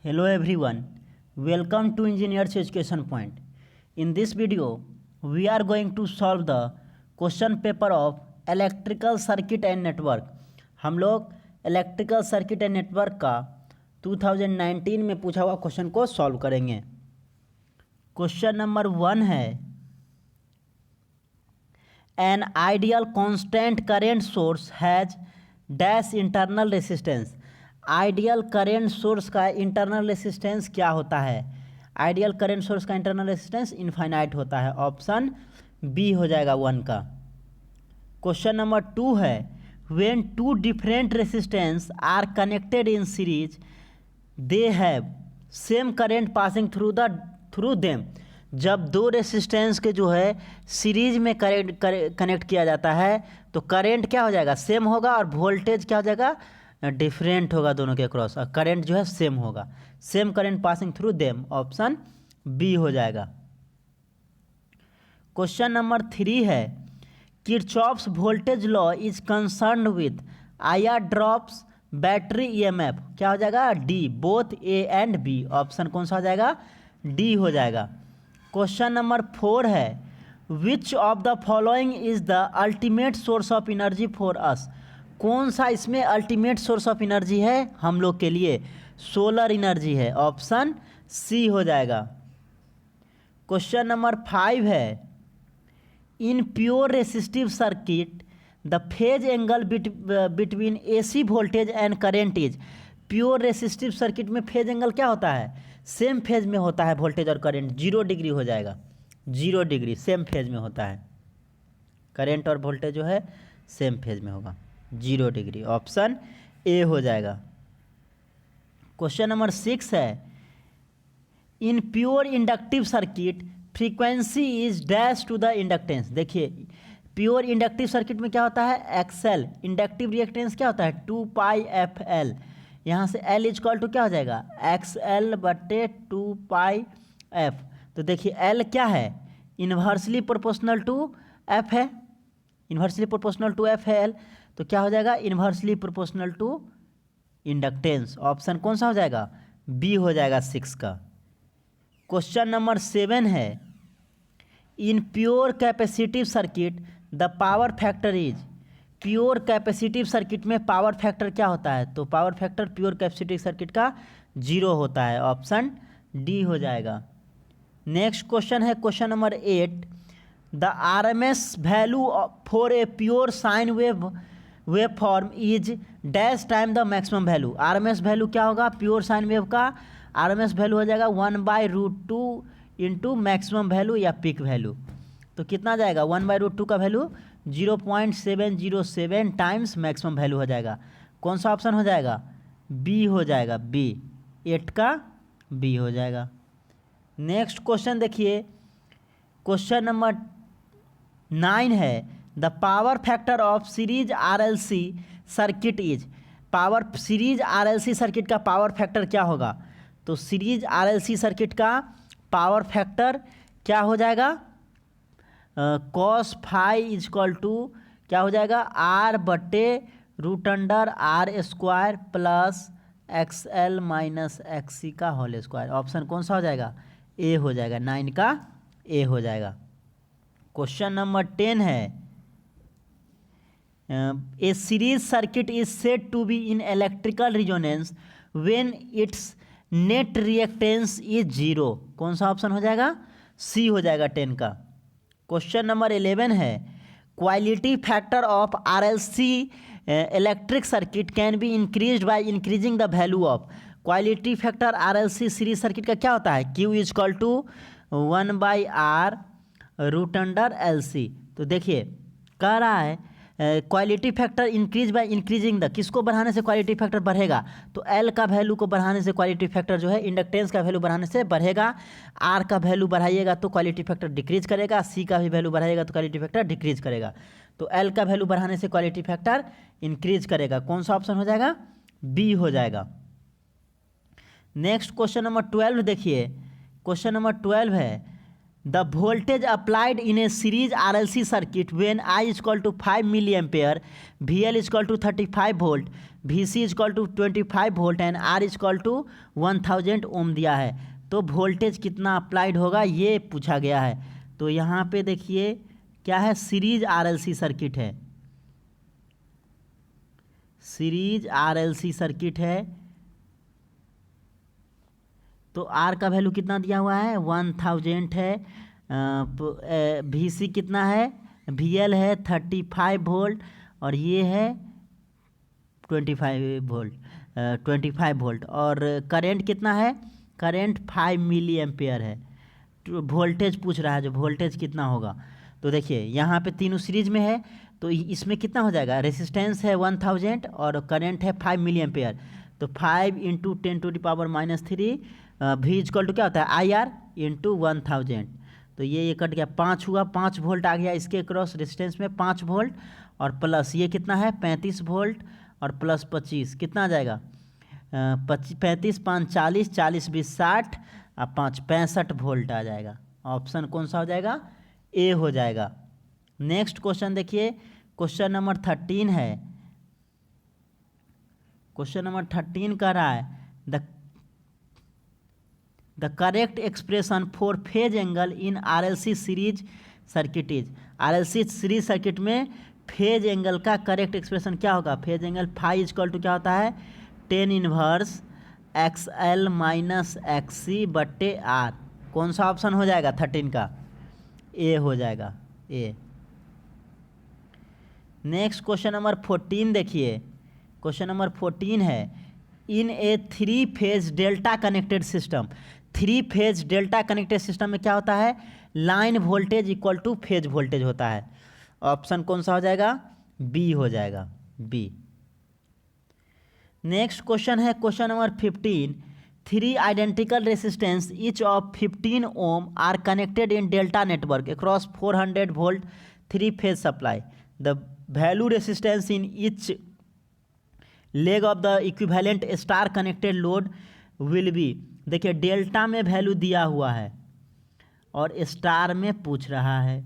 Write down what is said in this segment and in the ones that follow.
Hello everyone, welcome to Engineers Education Point. In this video, we are going to solve the question paper of Electrical Circuit and Network. हम लोग electrical circuit and network का 2019 में पूछा हुआ question को solve करेंगे। Question number 1 है, an ideal constant current source has dash internal resistance. Ideal current source का इंटरनल रेसिस्टेंस क्या होता है? आइडियल करेंट सोर्स का इंटरनल रेसिस्टेंस इनफाइनाइट होता है। ऑप्शन बी हो जाएगा 1 का। क्वेश्चन नंबर 2 है, when two different resistance are connected in series they have same current passing through them. जब दो रेसिस्टेंस के जो है सीरीज में कनेक्ट किया जाता है तो करेंट क्या हो जाएगा? सेम होगा, और वोल्टेज क्या हो जाएगा? डिफरेंट होगा दोनों के क्रॉस, और करंट जो है सेम होगा। Same current passing through them, option B हो जाएगा। क्वेश्चन नंबर 3 है, Kirchhoff's voltage law is concerned with IR drops battery EMF. क्या हो जाएगा? D, both A and B. Option कौन सा हो जाएगा? डी हो जाएगा। क्वेश्चन नंबर 4 है, which of the following is the ultimate source of energy for us. कौन सा इसमें अल्टीमेट सोर्स ऑफ एनर्जी है हम लोग के लिए? सोलर एनर्जी है। ऑप्शन सी हो जाएगा। क्वेश्चन नंबर 5 है, in pure resistive circuit the phase angle between AC voltage and current is. Pure resistive circuit में फेज एंगल क्या होता है? सेम फेज में होता है वोल्टेज और करंट। 0 डिग्री हो जाएगा। 0 डिग्री सेम फेज में होता है। करंट और वोल्टेज जो है सेम फेज में होगा। 0 डिग्री, ऑप्शन ए हो जाएगा। क्वेश्चन नंबर 6 है, in pure inductive circuit frequency is dash to the inductance. देखिए, प्योर इंडक्टिव सर्किट में क्या होता है? एक्सएल। इंडक्टिव रिएक्टेंस क्या होता है? 2 पाई एफ एल। यहाँ से एल इजक्वल टू क्या हो जाएगा? एक्सएल बटे 2 पाई एफ। तो देखिए एल क्या है? इन्वर्सली प्रोपोर्शनल टू एफ है। इन्वर्सली प्रोपोर्शनल टू एफ है एल, तो क्या हो जाएगा? Inversely proportional to inductance. Option कौन सा हो जाएगा? बी हो जाएगा 6 का। क्वेश्चन नंबर 7 है, in pure capacitive circuit the power factor is. Pure capacitive circuit में पावर फैक्टर क्या होता है? तो power factor pure capacitive circuit का 0 होता है। ऑप्शन डी हो जाएगा। नेक्स्ट क्वेश्चन है question number 8, the RMS value for a pure sine wave form is dash time the maximum value. RMS value क्या होगा? प्योर साइन वेव का RMS value हो जाएगा 1/√2 इंटू मैक्सिमम वैल्यू या peak value. तो कितना जाएगा? 1/√2 का वैल्यू 0.707 टाइम्स मैक्सिमम वैल्यू हो जाएगा। कौन सा ऑप्शन हो जाएगा? बी हो जाएगा। बी, 8 का बी हो जाएगा। नेक्स्ट क्वेश्चन देखिए, क्वेश्चन नंबर 9 है, the power factor of series RLC circuit is. Power series RLC circuit का पावर फैक्टर क्या होगा? तो सीरीज आरएलसी सर्किट का पावर फैक्टर क्या हो जाएगा? कॉस फाई इजक्वल टू क्या हो जाएगा? आर बटे root under R square plus X L minus X C का होल स्क्वायर। ऑप्शन कौन सा हो जाएगा? ए हो जाएगा। 9 का ए हो जाएगा। क्वेश्चन नंबर 10 है, a series circuit is said to be in electrical resonance when its net reactance is 0। कौन सा ऑप्शन हो जाएगा? सी हो जाएगा 10 का। क्वेश्चन नंबर 11 है, quality factor of RLC electric circuit can be increased by increasing the value of. Quality factor RLC series circuit का क्या होता है? Q is equal to 1/R root under L C. तो देखिए कह रहा है quality factor increase by increasing the, किसको बढ़ाने से क्वालिटी फैक्टर बढ़ेगा? तो एल का वैल्यू को बढ़ाने से क्वालिटी फैक्टर जो है इंडक्टेंस का वैल्यू बढ़ाने से बढ़ेगा। आर का वैल्यू बढ़ाइएगा तो क्वालिटी फैक्टर डिक्रीज करेगा। सी का भी वैल्यू बढ़ाइएगा तो क्वालिटी फैक्टर डिक्रीज करेगा। तो एल का वैल्यू बढ़ाने से क्वालिटी फैक्टर इंक्रीज करेगा। कौन सा ऑप्शन हो जाएगा? बी हो जाएगा। नेक्स्ट क्वेश्चन नंबर 12 देखिए, क्वेश्चन नंबर 12 है, the voltage applied in a series RLC circuit when I equal to 5 milli ampere, VL equal to 35 volt, VC equal to 25 volt and R equal to 1000 ohm दिया है। तो voltage कितना applied होगा ये पूछा गया है। तो यहाँ पे देखिए क्या है, सीरीज RLC सर्किट है, सीरीज RLC सर्किट है। तो R का वैल्यू कितना दिया हुआ है, 1000 है। VC कितना है, VL है 35 वोल्ट और ये है 25 वोल्ट, 25 वोल्ट। और करंट कितना है, करंट 5 मिली एम्पेयर है। वोल्टेज पूछ रहा है, जो वोल्टेज कितना होगा। तो देखिए यहाँ पे तीनों सीरीज में है, तो इसमें कितना हो जाएगा, रेसिस्टेंस है 1000 और करंट है 5 मिली एम्पेयर। तो 5 इंटू 10⁻³ V इक्वल टू क्या होता है, IR इंटू 1000। तो ये कट गया, 5 हुआ, 5 वोल्ट आ गया इसके क्रॉस रेजिस्टेंस में 5 वोल्ट, और प्लस ये कितना है 35 वोल्ट और प्लस 25 कितना आ जाएगा, 35 5 40, 40 20 60 और 5 65 वोल्ट आ जाएगा। ऑप्शन कौन सा हो जाएगा, ए हो जाएगा। नेक्स्ट क्वेश्चन देखिए, क्वेश्चन नंबर 13 है। क्वेश्चन नंबर 13 कह रहा है the correct expression for phase angle in RLC series circuit is. RLC series circuit में फेज एंगल का करेक्ट एक्सप्रेशन क्या होगा, phase angle phi equal to क्या होता है, 10 इनवर्स XL माइनस XC बट्टे R। कौन सा ऑप्शन हो जाएगा 13 का, ए हो जाएगा, ए। नेक्स्ट क्वेश्चन नंबर 14 देखिए, क्वेश्चन नंबर 14 है इन ए 3 phase delta connected system. 3 phase delta connected system में क्या होता है, line voltage equal two phase voltage होता है। ऑप्शन कौन सा हो जाएगा, बी हो जाएगा, बी। नेक्स्ट क्वेश्चन है question number 15। 3 identical resistance each of 15 ohm are connected in delta network across 400 volt 3 phase supply. The value resistance in each leg of the equivalent star connected load will be. देखिए delta में value दिया हुआ है और star में पूछ रहा है।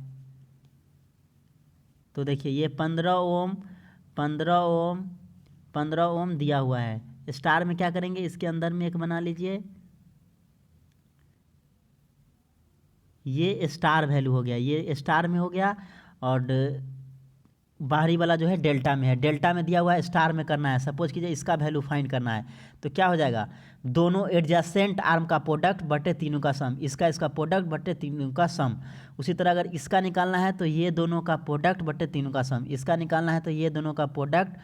तो देखिए ये 15 ओम 15 ओम 15 ओम दिया हुआ है। स्टार में क्या करेंगे, इसके अंदर में एक बना लीजिए, ये स्टार वैल्यू हो गया, ये स्टार में हो गया, और बाहरी वाला जो है डेल्टा में है। डेल्टा में दिया हुआ है, स्टार में करना है। सपोज कीजिए इसका वैल्यू फाइंड करना है, तो क्या हो जाएगा, दोनों एडजेसेंट आर्म का प्रोडक्ट बटे तीनों का सम, इसका प्रोडक्ट बटे तीनों का सम। उसी तरह अगर इसका निकालना है तो ये दोनों का प्रोडक्ट बटे तीनों का सम, इसका निकालना है तो ये दोनों का प्रोडक्ट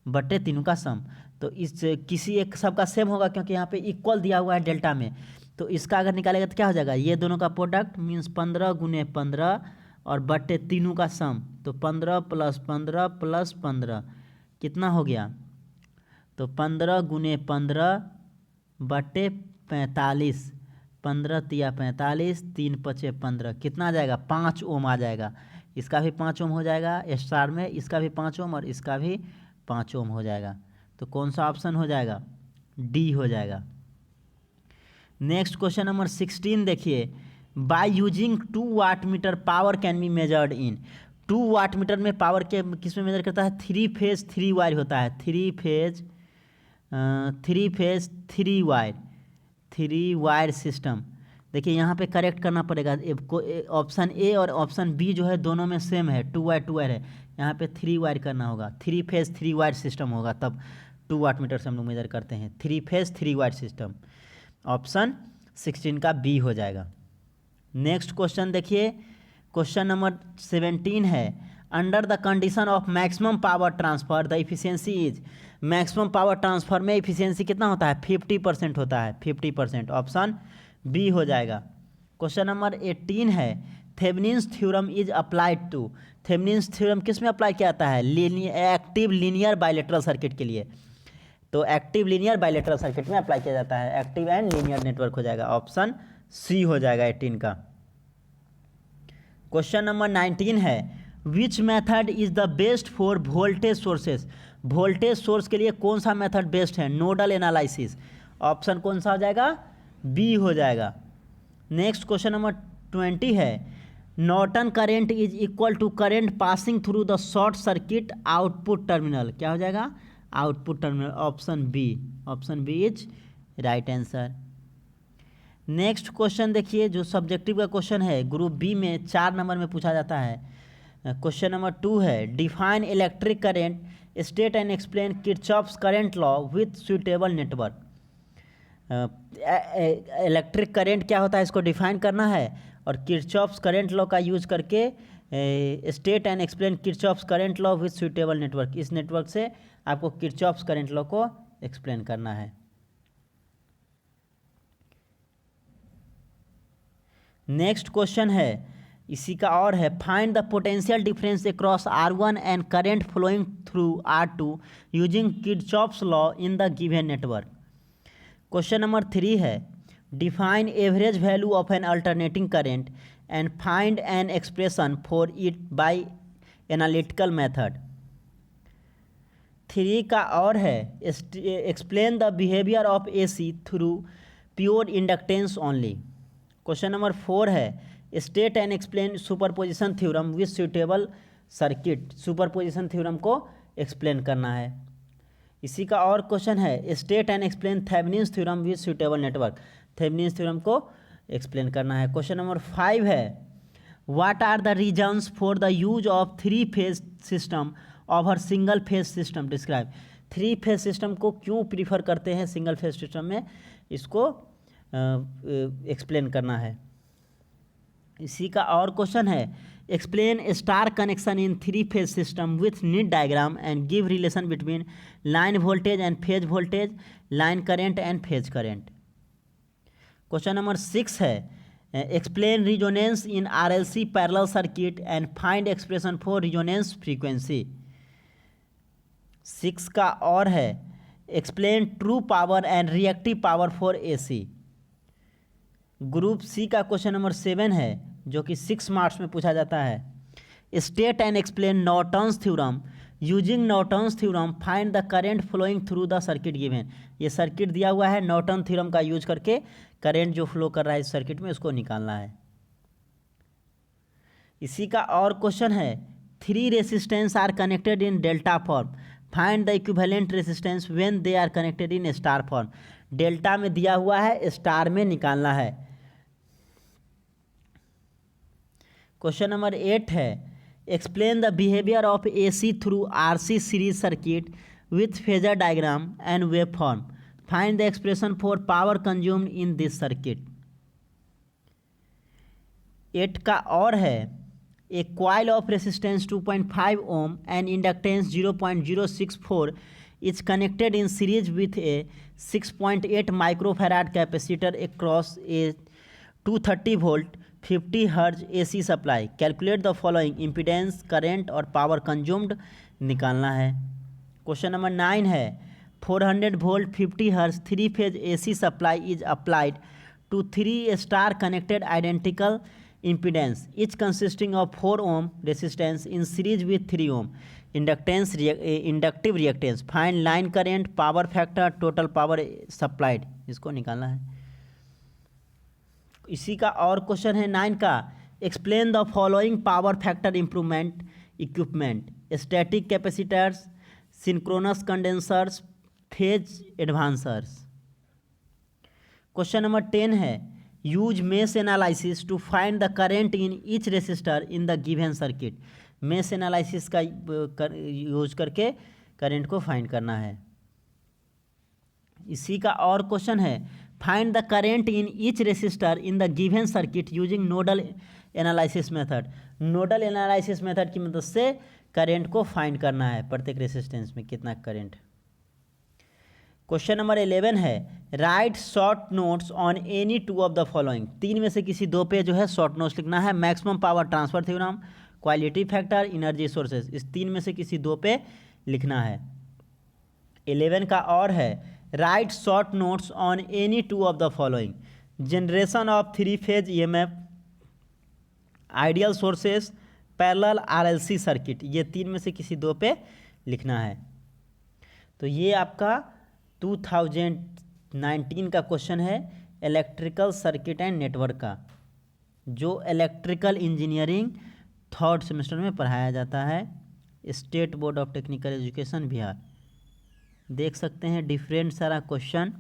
बटे तीनों का सम। तो इस किसी एक सब का सेम होगा क्योंकि यहाँ पे इक्वल दिया हुआ है डेल्टा में। तो इसका अगर निकालेगा तो क्या हो जाएगा, ये दोनों का प्रोडक्ट मीन्स 15 गुने 15 और बटे तीनों का सम। तो 15 प्लस 15 प्लस 15 कितना हो गया, तो 15 गुने 15 बटे 45, 15 तिया 45, 3 पचे 15 कितना आ जाएगा, 5 ओम आ जाएगा। इसका भी 5 ओम हो जाएगा स्टार में, इसका भी 5 ओम और इसका भी 5 ओम हो जाएगा। तो कौन सा ऑप्शन हो जाएगा, डी हो जाएगा। नेक्स्ट क्वेश्चन नंबर 16 देखिए, by using 2 watt meter power can be measured in. 2 watt meter में पावर के किस में मेजर करता है, 3 फेज 3 वायर होता है, 3 फेज 3 वायर सिस्टम। देखिए यहाँ पे करेक्ट करना पड़ेगा, ऑप्शन ए और ऑप्शन बी जो है दोनों में सेम है, 2 वायर है, यहाँ पे 3 वायर करना होगा, 3 फेज 3 वायर सिस्टम होगा, तब 2 वाट मीटर से हम लोग मेजर करते हैं। 3 फेज 3 वायर सिस्टम, ऑप्शन 16 का बी हो जाएगा। नेक्स्ट क्वेश्चन देखिए, क्वेश्चन नंबर 17 है, under the condition of maximum power transfer the efficiency is. Maximum power transfer में इफिशियंसी कितना होता है, 50% होता है, 50%, ऑप्शन बी हो जाएगा। क्वेश्चन नंबर 18 है, Thevenin's theorem is applied to. Thevenin's theorem किस में अप्लाई किया जाता है, एक्टिव लीनियर बाइलेटरल सर्किट के लिए। तो एक्टिव लीनियर बाइलेटरल सर्किट में अप्लाई किया जाता है, एक्टिव एंड लीनियर नेटवर्क हो जाएगा, ऑप्शन सी हो जाएगा 18 का। क्वेश्चन नंबर 19 है, which method is the best for voltage sources. Voltage source के लिए कौन सा मेथड बेस्ट है, नोडल एनालिसिस, ऑप्शन कौन सा हो जाएगा, बी हो जाएगा। नेक्स्ट क्वेश्चन नंबर 20 है, Norton current is equal to current passing through the short circuit output terminal. क्या हो जाएगा? Output terminal. Option B is right answer. Next question देखिए, जो सब्जेक्टिव का क्वेश्चन है, ग्रुप बी में 4 नंबर में पूछा जाता है। क्वेश्चन नंबर 2 है, define electric current, state and explain Kirchhoff's current law with suitable network. Electric current क्या होता है इसको डिफाइन करना है, और किरचॉफ्स करेंट लॉ का यूज करके state and explain Kirchhoff's current law with suitable network. इस नेटवर्क से आपको किरचॉफ्स करेंट लॉ को एक्सप्लेन करना है। नेक्स्ट क्वेश्चन है, इसी का और है, find the potential difference across R1 and current flowing through R2 using Kirchhoff's law in the given network. Question number 3 है, define average value of N alternating current and find an expression for it by analytical method. 3 का और है, explain the behaviour of AC through pure inductance only. Question number 4 है, state and explain superposition theorem with suitable circuit. Superposition theorem को explain करना है। इसी का और क्वेश्चन है, state and explain Thevenin's theorem with suitable network. Thevenin's theorem को explain करना है। क्वेश्चन नंबर 5 है, what are the reasons for the use of 3 phase system over single phase system describe. 3 phase system को क्यों prefer करते हैं single phase system में, इसको एक्सप्लेन करना है। इसी का और क्वेश्चन है, explain star connection in 3 phase system with neat diagram and give relation between line voltage and phase voltage, line current and phase current. Question number 6 है, explain resonance in RLC parallel circuit and find expression for resonance frequency. 6 का और है, explain true power and reactive power for AC। Group C का question number 7 है, जो कि 6 marks में पूछा जाता है, state and explain Norton's theorem using Norton's theorem find the current flowing through the circuit given. ये सर्किट दिया हुआ है, नॉर्टन थ्योरम का यूज करके करेंट जो फ्लो कर रहा है इस सर्किट में उसको निकालना है। इसी का और क्वेश्चन है, 3 resistance are connected in delta form, find the equivalent resistance when they are connected in star form. Delta में दिया हुआ है, स्टार में निकालना है। क्वेश्चन नंबर 8 है, explain the behaviour of AC through RC series circuit with phasor diagram and wave form, find the expression for power consumed in this circuit. 8 का और है, a coil of resistance 2.5 ohm and inductance 0.064 is connected in series with a 6.8 microfarad capacitor across a 230 volt 50 hertz AC supply. Calculate the following impedance, current और power consumed निकालना है। Question number 9 है, 400 volt 50 hertz 3 phase AC supply is applied to 3 star connected identical impedance each consisting of 4 ohm resistance in series with 3 ohm inductance inductive reactance, find line current, power factor, total power supplied। इसको निकालना है। इसी का और question है 9 का, explain the following power factor improvement equipment, static capacitors, synchronous condensers, phase advancers. Question number 10 है, use mesh analysis to find the current in each resistor in the given circuit. Mesh analysis का use करके current को find करना है। इसी का और question है, find the current in each resistor in the given circuit using nodal analysis method. Nodal analysis method की मदद से करेंट को फाइंड करना है, प्रत्येक रेसिस्टेंस में कितना करेंट। क्वेश्चन नंबर 11 है, right short notes on any 2 of the following. 3 में से किसी 2 पे जो है शॉर्ट नोट्स लिखना है। Maximum power transfer theorem, quality factor, energy sources, इस 3 में से किसी 2 पे लिखना है। 11 का और है, right short notes on any 2 of the following, generation of 3 phase EMF, ideal sources, parallel RLC circuit. ये 3 में से किसी 2 पे लिखना है। तो ये आपका 2019 का क्वेश्चन है इलेक्ट्रिकल सर्किट एंड नेटवर्क का। जो इलेक्ट्रिकल इंजीनियरिंग थर्ड सेमेस्टर में पढ़ाया जाता है, state board of technical education Bihar. देख सकते हैं डिफरेंट सारा क्वेश्चन।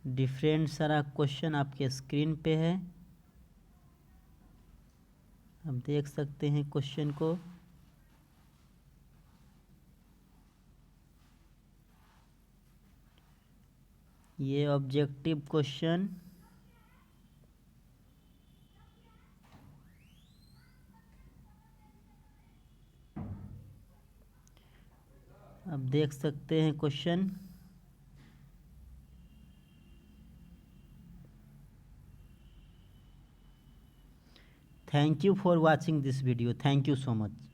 डिफरेंट सारा क्वेश्चन आपके स्क्रीन पे है, आप देख सकते हैं क्वेश्चन को। ये ऑब्जेक्टिव क्वेश्चन, आप देख सकते हैं question. Thank you for watching this video, thank you so much.